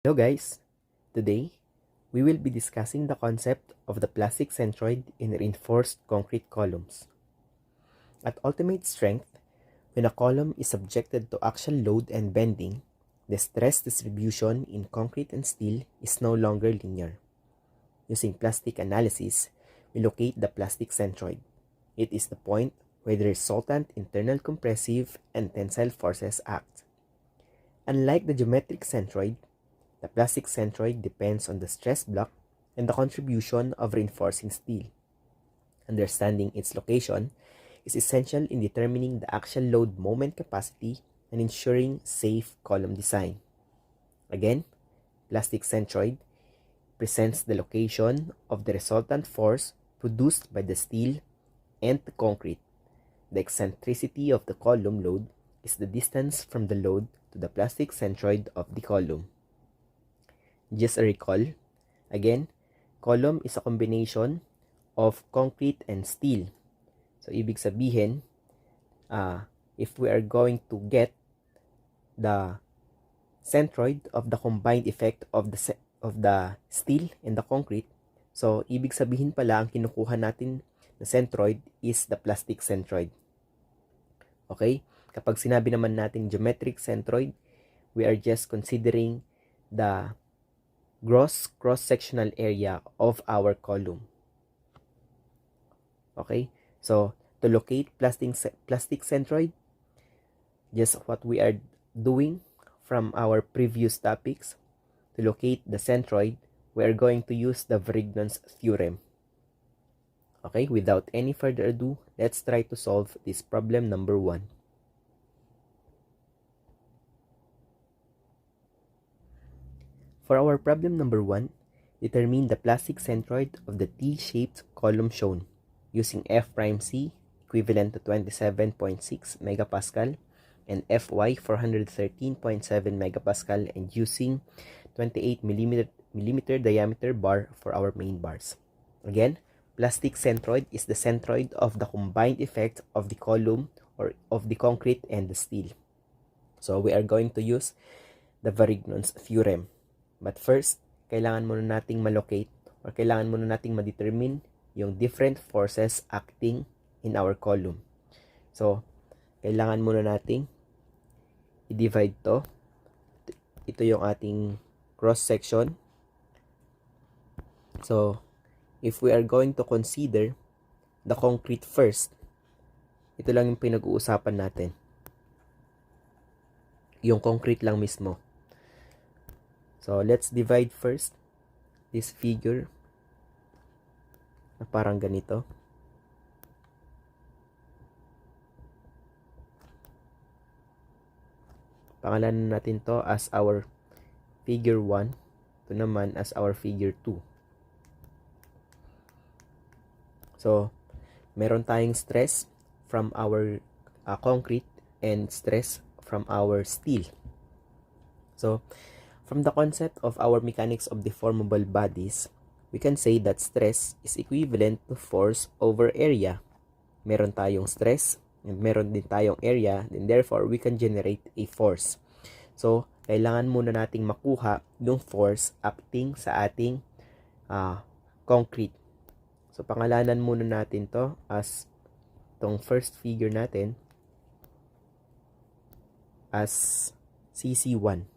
Hello guys! Today, we will be discussing the concept of the plastic centroid in reinforced concrete columns. At ultimate strength, when a column is subjected to axial load and bending, the stress distribution in concrete and steel is no longer linear. Using plastic analysis, we locate the plastic centroid. It is the point where the resultant internal compressive and tensile forces act. Unlike the geometric centroid, the plastic centroid depends on the stress block and the contribution of reinforcing steel. Understanding its location is essential in determining the axial load moment capacity and ensuring safe column design. Again, plastic centroid presents the location of the resultant force produced by the steel and the concrete. The eccentricity of the column load is the distance from the load to the plastic centroid of the column. Just a recall, again, column is a combination of concrete and steel. So, ibig sabihin, if we are going to get the centroid of the combined effect of the steel and the concrete, so ibig sabihin pala ang kinukuha natin na centroid is the plastic centroid. Okay? Kapag sinabi naman natin geometric centroid, we are just considering the gross cross-sectional area of our column. Okay? So, to locate plastic centroid, just what we are doing from our previous topics, to locate the centroid, we are going to use the Vrignon's theorem. Okay? Without any further ado, let's try to solve this problem number 1. For our problem number 1, determine the plastic centroid of the T-shaped column shown using F'C equivalent to 27.6 megapascal and Fy 413.7 megapascal and using 28 millimeter diameter bar for our main bars. Again, plastic centroid is the centroid of the combined effect of the column or of the concrete and the steel. So we are going to use the Vrignon's theorem. But first, kailangan muna nating malocate or kailangan muna nating ma-determine yung different forces acting in our column. So, kailangan muna nating i-divide to. Ito yung ating cross-section. So, if we are going to consider the concrete first, ito lang yung pinag-uusapan natin. Yung concrete lang mismo. So, let's divide first this figure na parang ganito. Pangalanan natin to as our figure 1. Ito naman as our figure 2. So, meron tayong stress from our concrete and stress from our steel. So, from the concept of our mechanics of deformable bodies, we can say that stress is equivalent to force over area. Meron tayong stress and meron din tayong area, then therefore we can generate a force. So, kailangan muna nating makuha yung force acting sa ating concrete. So, pangalanan muna natin to as tong first figure natin as CC1.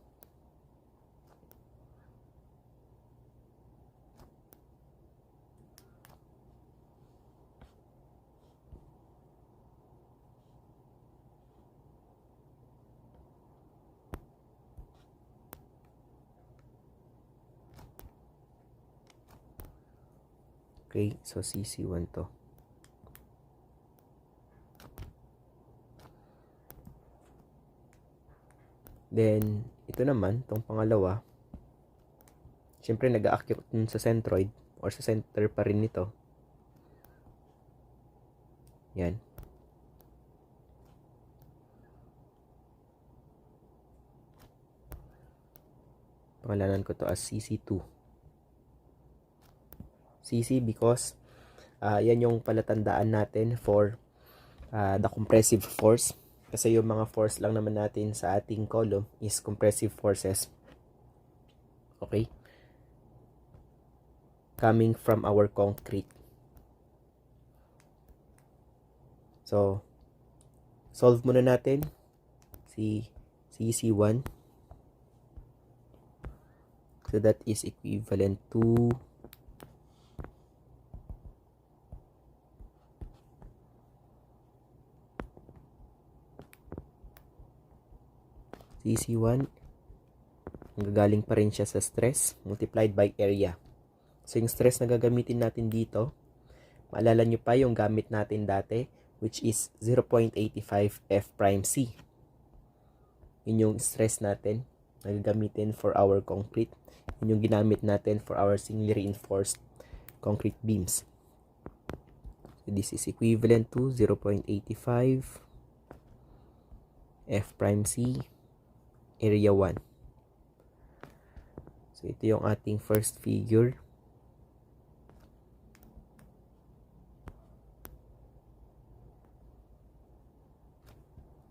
Okay, so CC1 to. Then, ito naman, itong pangalawa, syempre nag-a-acute sa centroid or sa center pa rin nito. Yan. Pangalanan ko to as CC2. CC because yan yung palatandaan natin for the compressive force. Kasi yung mga force lang naman natin sa ating column is compressive forces. Okay? Coming from our concrete. So, solve muna natin si CC1. So, that is equivalent to CC1, nagagaling pa rin siya sa stress multiplied by area. So, yung stress na gagamitin natin dito, maalala nyo pa yung gamit natin dati, which is 0.85 F prime C. Yun yung stress natin na gagamitin for our concrete. Yun yung ginamit natin for our singly reinforced concrete beams. So, this is equivalent to 0.85 F prime C area 1. So, ito yung ating first figure.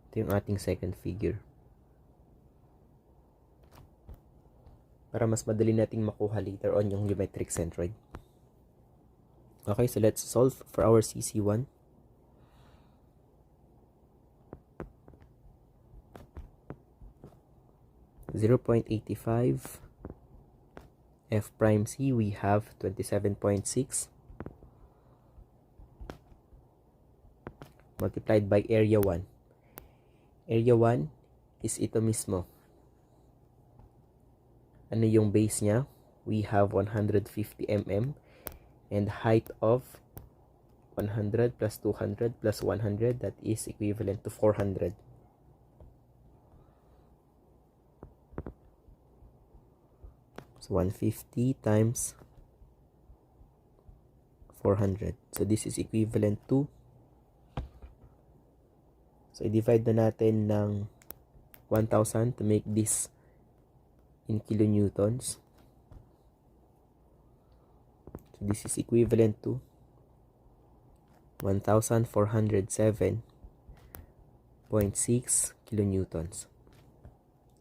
Ito yung ating second figure. Para mas madali nating makuha later on yung geometric centroid. Okay, so let's solve for our CC1. .85 F prime C, we have 27.6 multiplied by area 1. Area 1 is ito mismo. Ano yung base niya? We have 150 mm and height of 100 plus 200 plus 100, that is equivalent to 400. So 150 times 400. So this is equivalent to, so i-divide na natin ng 1,000 to make this in kilonewtons. So this is equivalent to 1,407.6 kilonewtons.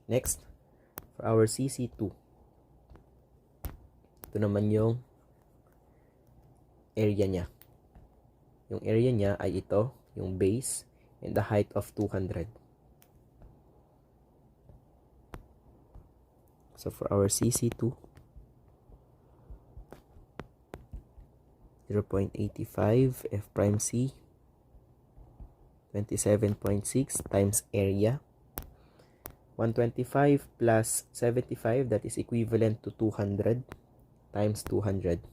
Next, for our CC2, ito naman yung area niya. Yung area niya ay ito, yung base, and the height of 200. So for our CC2, 0.85 F prime C, 27.6 times area, 125 plus 75, that is equivalent to 200 times 200.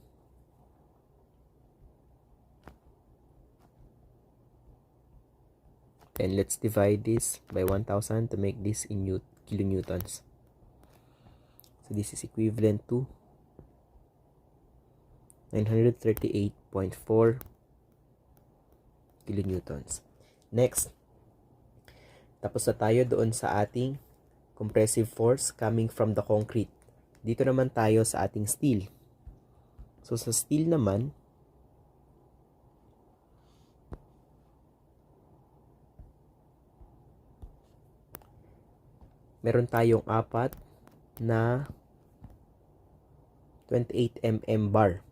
And let's divide this by 1,000 to make this in kilonewtons. So this is equivalent to 938.4 kilonewtons. Next, tapos na tayo doon sa ating compressive force coming from the concrete. Dito naman tayo sa ating steel. So sa steel naman, meron tayong apat na 28 mm bar.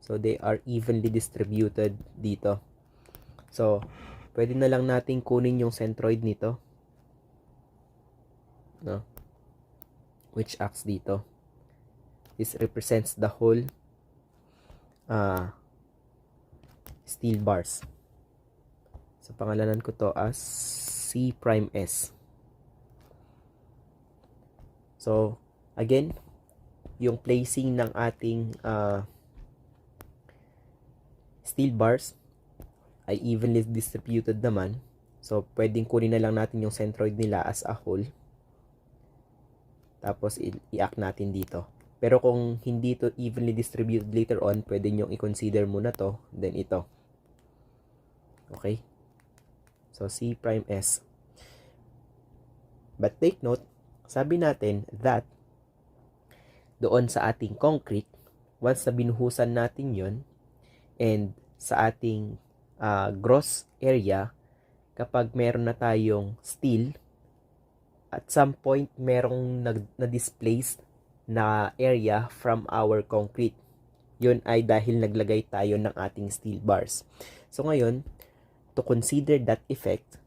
So they are evenly distributed dito. So pwede na lang natin kunin yung centroid nito, no? Which acts dito. This represents the whole steel bars. So pangalanan ko to as C prime S. So again, yung placing ng ating steel bars ay evenly distributed naman. So pwedeng kunin na lang natin yung centroid nila as a whole. Tapos i-act natin dito. Pero kung hindi to evenly distributed later on, pwede nyo i-consider muna to, then ito. Okay? So, C prime S. But take note, sabi natin that doon sa ating concrete, once na binuhusan natin yon, and sa ating gross area, kapag meron na tayong steel, at some point merong na-displaced na area from our concrete. Yun ay dahil naglagay tayo ng ating steel bars. So ngayon, to consider that effect,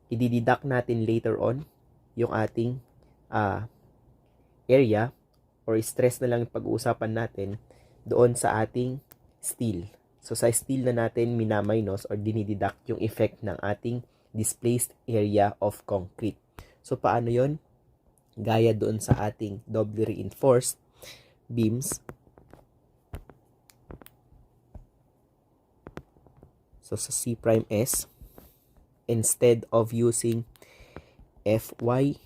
i-deduct natin later on yung ating area or stress na lang pag-uusapan natin doon sa ating steel. So sa steel na natin minaminus or dinideduct yung effect ng ating displaced area of concrete. So paano yon? Gaya doon sa ating doubly reinforced beams. So sa C'(S), instead of using Fy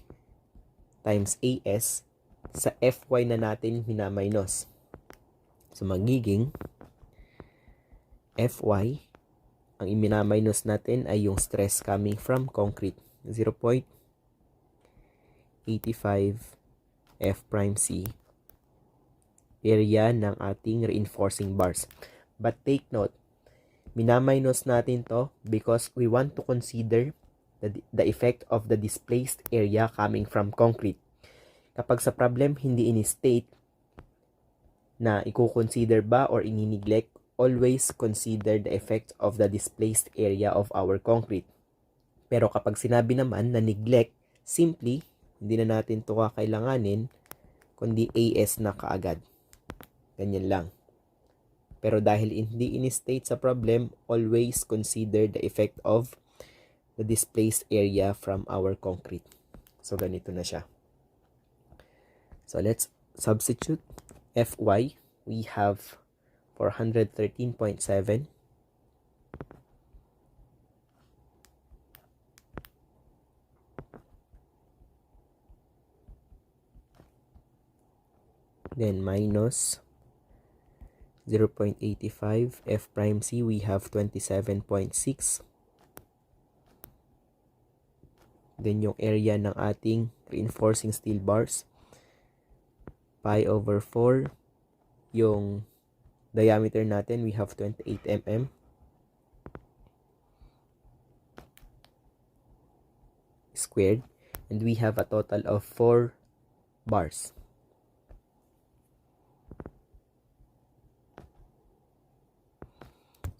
times As, sa Fy na natin minaminus. So magiging Fy, ang iminaminus natin ay yung stress coming from concrete, 0.85 F'C area ng ating reinforcing bars. But take note, minaminus natin to because we want to consider the effect of the displaced area coming from concrete. Kapag sa problem hindi ini-state na i-consider ba or ini-neglect, always consider the effect of the displaced area of our concrete. Pero kapag sinabi naman na neglect, simply hindi na natin to kakailanganin kundi AS na kaagad. Ganyan lang. Pero dahil hindi ini-state sa problem, always consider the effect of the displaced area from our concrete. So ganito na siya. So let's substitute Fy. We have 413.7. Then minus 0.85 F'C, we have 27.6. Then yung area ng ating reinforcing steel bars, pi over 4. Yung diameter natin, we have 28 mm. Squared. And we have a total of 4 bars.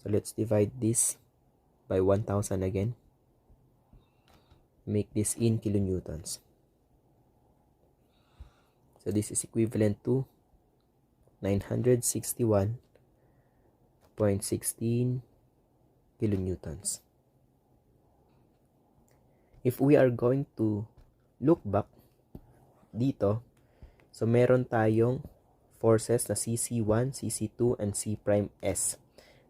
So let's divide this by 1,000 again. Make this in kilonewtons. So this is equivalent to 961.16 kilonewtons. If we are going to look back dito, so meron tayong forces na CC1, CC2, and C'(S).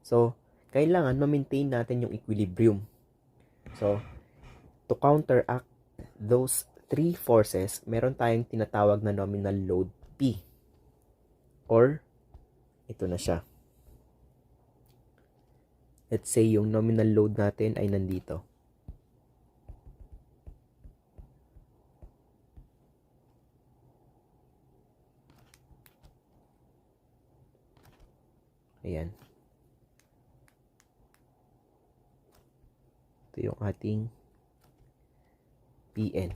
So, kailangan ma-maintain natin yung equilibrium. So, to counteract those 3 forces, meron tayong tinatawag na nominal load P. Or, ito na siya. Let's say yung nominal load natin ay nandito. Ayan. Ito yung ating PN.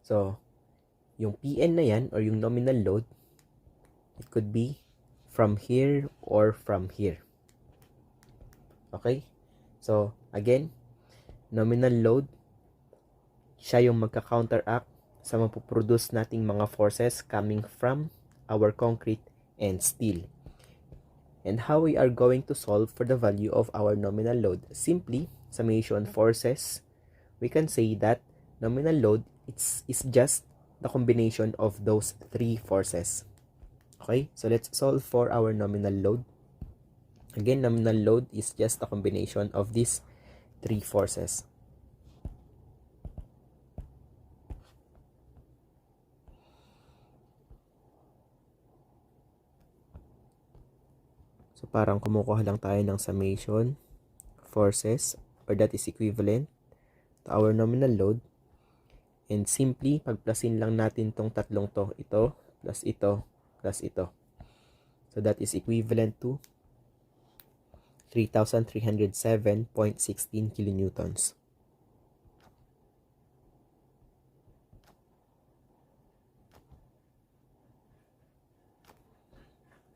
So, yung PN na yan or yung nominal load, it could be from here or from here. Okay? So, again, nominal load, siya yung magka-counteract sa mapuproduce nating mga forces coming from our concrete and steel. And how we are going to solve for the value of our nominal load? Simply, summation forces, we can say that nominal load is just the combination of those 3 forces. Okay, so let's solve for our nominal load. Again, nominal load is just a combination of these 3 forces. So parang kumukuha lang tayo ng summation forces, or that is equivalent to our nominal load. And simply, pagplasin lang natin tong tatlong to. Ito, plus ito, plus ito. So that is equivalent to 3,307.16 kilonewtons.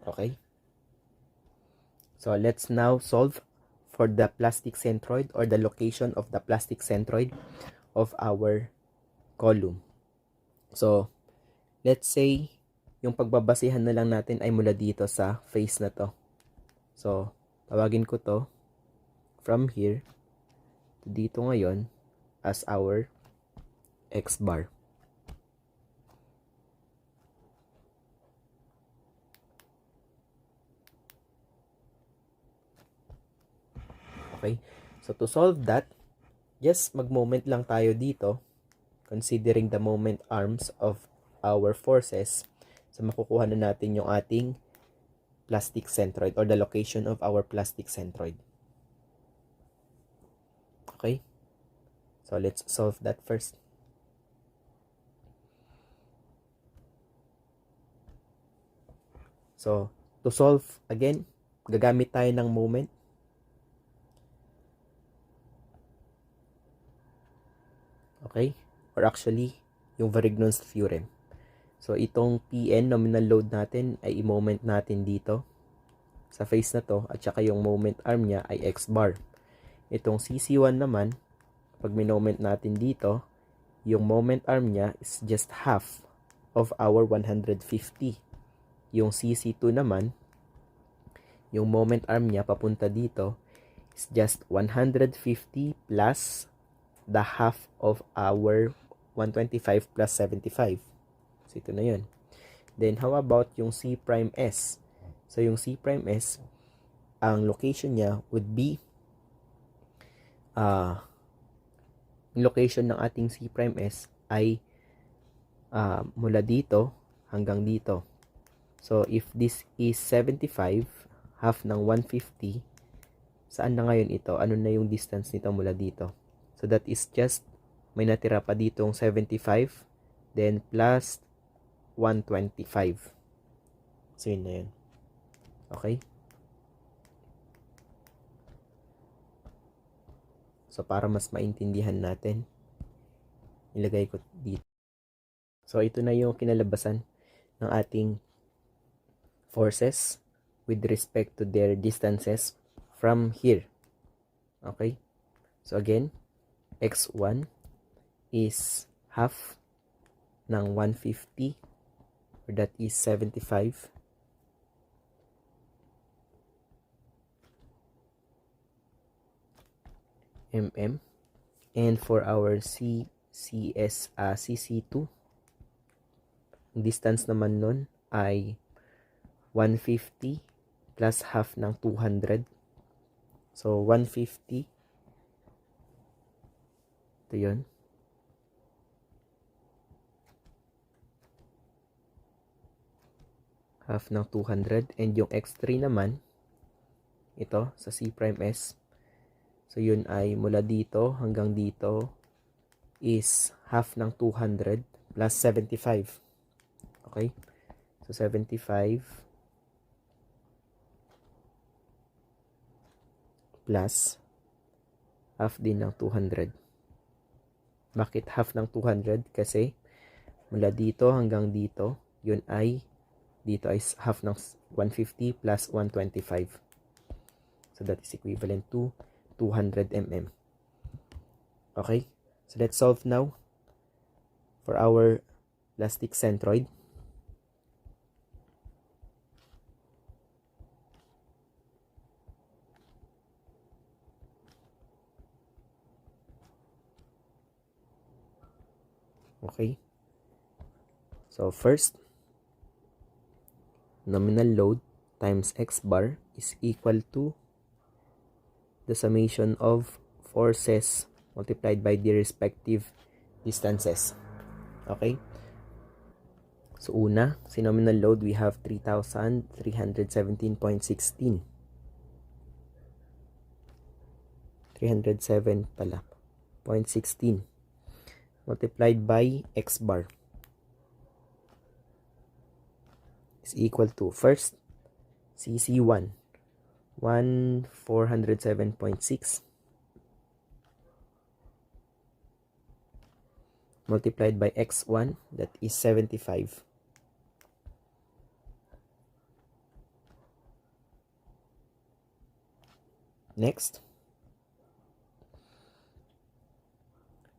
Okay? So let's now solve for the plastic centroid or the location of the plastic centroid of our column. So let's say yung pagbabasihan na lang natin ay mula dito sa face na to. So tawagin ko to from here to dito ngayon as our X bar. Okay? So to solve that, just mag-moment lang tayo dito considering the moment arms of our forces. So makukuha na natin yung ating plastic centroid or the location of our plastic centroid. Okay? So let's solve that first. So to solve, again, gagamit tayo ng moment. Okay? Or actually, yung Varignon's theorem. So itong Pn, nominal load natin, ay i-moment natin dito sa face na to, at saka yung moment arm niya ay X bar. Itong CC1 naman, pag moment natin dito, yung moment arm niya is just half of our 150. Yung CC2 naman, yung moment arm niya papunta dito is just 150 plus the half of our 125 plus 75. So ito na yun. Then how about yung C prime S? So yung C prime S, ang location niya would be yung location ng ating C prime S ay mula dito hanggang dito. So if this is 75, half ng 150, saan na ngayon ito? Ano na yung distance nito mula dito? So that is just, may natira pa ditong 75, then plus 125. So yun na yun. Okay? So para mas maintindihan natin, ilagay ko dito. So ito na yung kinalabasan ng ating forces with respect to their distances from here. Okay? So again, X1 is half ng 150, or that is 75. mm. And for our CC2, distance naman nun ay 150 plus half ng 200. So 150, ito yun, half ng 200, and yung X3 naman, ito sa C prime S, so yun ay mula dito hanggang dito is half ng 200 plus 75. Okay? So 75 plus half din ng 200. Bakit half ng 200? Kasi mula dito hanggang dito, yun ay, dito ay half ng 150 plus 125. So that is equivalent to 200 mm. Okay? So let's solve now for our plastic centroid. Okay? So first, nominal load times X bar is equal to the summation of forces multiplied by the respective distances. Okay? So una, si nominal load, we have 3,317.16. 307 pala. 0.16 multiplied by X bar is equal to, first, CC1, 1,407.6 multiplied by X1, that is 75. Next,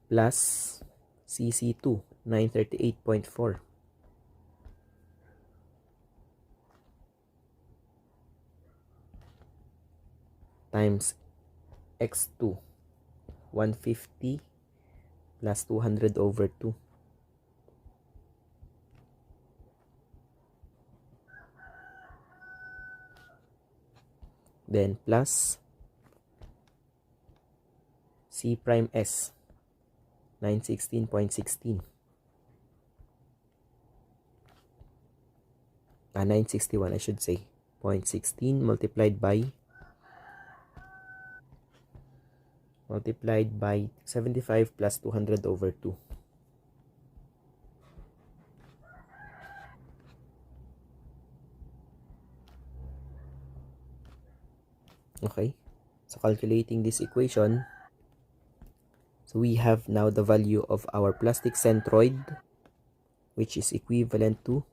plus CC2, 938.4. Times X2, 150 plus 200 over 2. Then plus C prime S, 916.16. 961 I should say. 0.16 multiplied by 75 plus 200 over 2. Okay, so calculating this equation, so we have now the value of our plastic centroid, which is equivalent to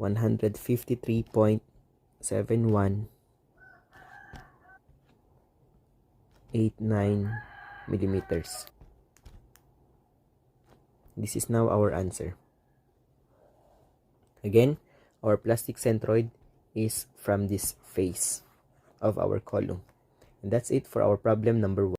153.7189 millimeters. This is now our answer. Again, our plastic centroid is from this face of our column. And that's it for our problem number 1.